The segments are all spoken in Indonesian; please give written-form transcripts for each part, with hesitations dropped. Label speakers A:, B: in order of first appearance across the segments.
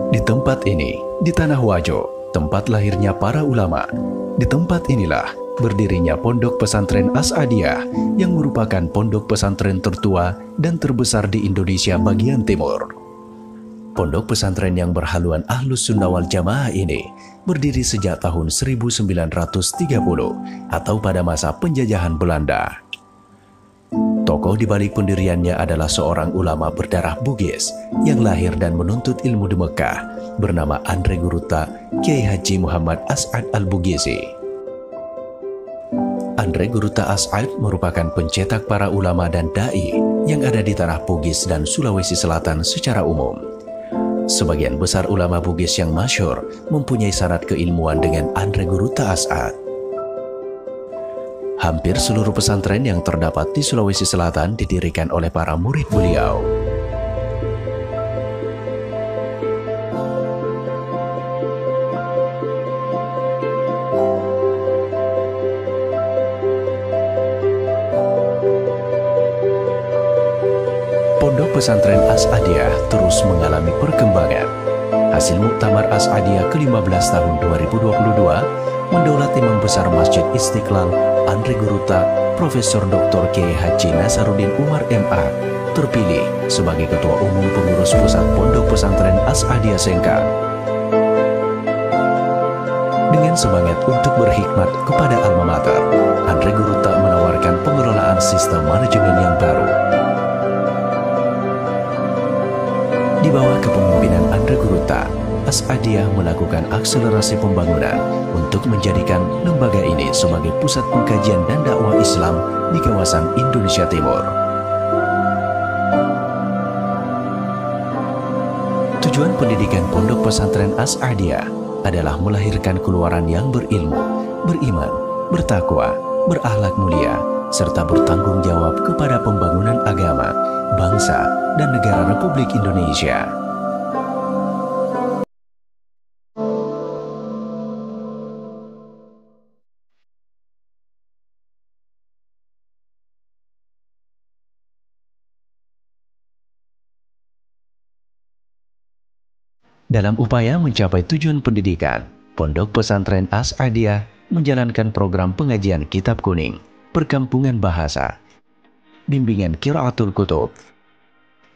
A: Di tempat ini, di Tanah Wajo, tempat lahirnya para ulama, di tempat inilah berdirinya Pondok Pesantren As-Adiyah yang merupakan pondok pesantren tertua dan terbesar di Indonesia bagian timur. Pondok pesantren yang berhaluan Ahlus Sunnah wal Jamaah ini berdiri sejak tahun 1930 atau pada masa penjajahan Belanda. Tokoh di balik pendiriannya adalah seorang ulama berdarah Bugis yang lahir dan menuntut ilmu di Mekah bernama Andre Guruta Kiai Haji Muhammad As'ad Al-Bugisi. Andre Guruta As'ad merupakan pencetak para ulama dan da'i yang ada di tanah Bugis dan Sulawesi Selatan secara umum. Sebagian besar ulama Bugis yang masyhur mempunyai syarat keilmuan dengan Andre Guruta As'ad. Hampir seluruh pesantren yang terdapat di Sulawesi Selatan didirikan oleh para murid beliau. Pondok Pesantren As-Adiyah terus mengalami perkembangan. Hasil Muktamar As-Adiyah ke-15 tahun 2022 mendaulat Imam Besar Masjid Istiqlal Andre Guruta Profesor Dr. Kiai Haji Nasaruddin Umar MA terpilih sebagai Ketua Umum Pengurus Pusat Pondok Pesantren As-Adiyah Sengkang. Dengan semangat untuk berkhidmat kepada alma mater, Andre Guruta menawarkan pengelolaan sistem manajemen yang baru. Di bawah kepemimpinan Andre Guruta, As-Adiyah melakukan akselerasi pembangunan untuk menjadikan lembaga ini sebagai pusat pengkajian dan dakwah Islam di kawasan Indonesia Timur. Tujuan pendidikan Pondok Pesantren As-Adiyah adalah melahirkan keluaran yang berilmu, beriman, bertakwa, berakhlak mulia, serta bertanggung jawab kepada pembangunan agama, bangsa, dan negara Republik Indonesia. Dalam upaya mencapai tujuan pendidikan, Pondok Pesantren As-Adiyah menjalankan program pengajian Kitab Kuning, perkampungan bahasa, bimbingan Qiraatul Kutub,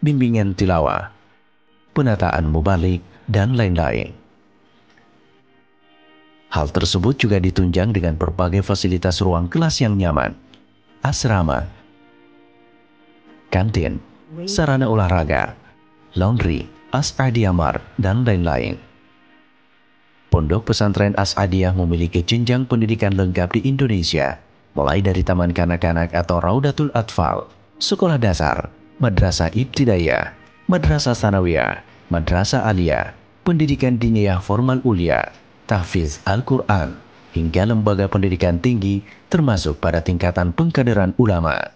A: bimbingan tilawah, penataan mubalik, dan lain-lain. Hal tersebut juga ditunjang dengan berbagai fasilitas ruang kelas yang nyaman, asrama, kantin, sarana olahraga, laundry, As-Adiyah Mart, dan lain-lain. Pondok Pesantren As-Adiyah memiliki jenjang pendidikan lengkap di Indonesia, mulai dari taman kanak-kanak atau Raudatul Atfal, sekolah dasar, madrasah ibtidaiyah, madrasah sanawiyah, madrasah aliyah, pendidikan diniyah formal ulia, tahfiz Al-Quran, hingga lembaga pendidikan tinggi termasuk pada tingkatan pengkaderan ulama.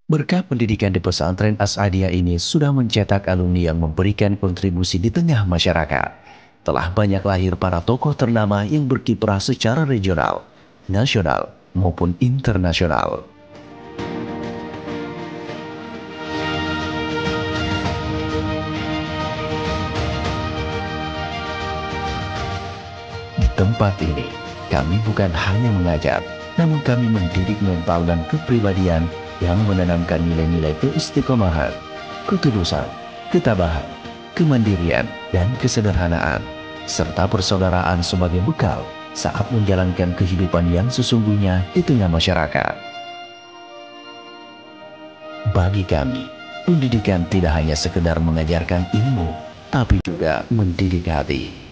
A: Berkah pendidikan di pesantren As-Adiyah ini sudah mencetak alumni yang memberikan kontribusi di tengah masyarakat. Telah banyak lahir para tokoh ternama yang berkiprah secara regional, nasional, maupun internasional. Di tempat ini, kami bukan hanya mengajar, namun kami mendidik mental dan kepribadian yang menanamkan nilai-nilai keistiqomahan, ketulusan, ketabahan, kemandirian, dan kesederhanaan, serta persaudaraan sebagai bekal saat menjalankan kehidupan yang sesungguhnya di tengah masyarakat. Bagi kami, pendidikan tidak hanya sekedar mengajarkan ilmu, tapi juga mendidik hati.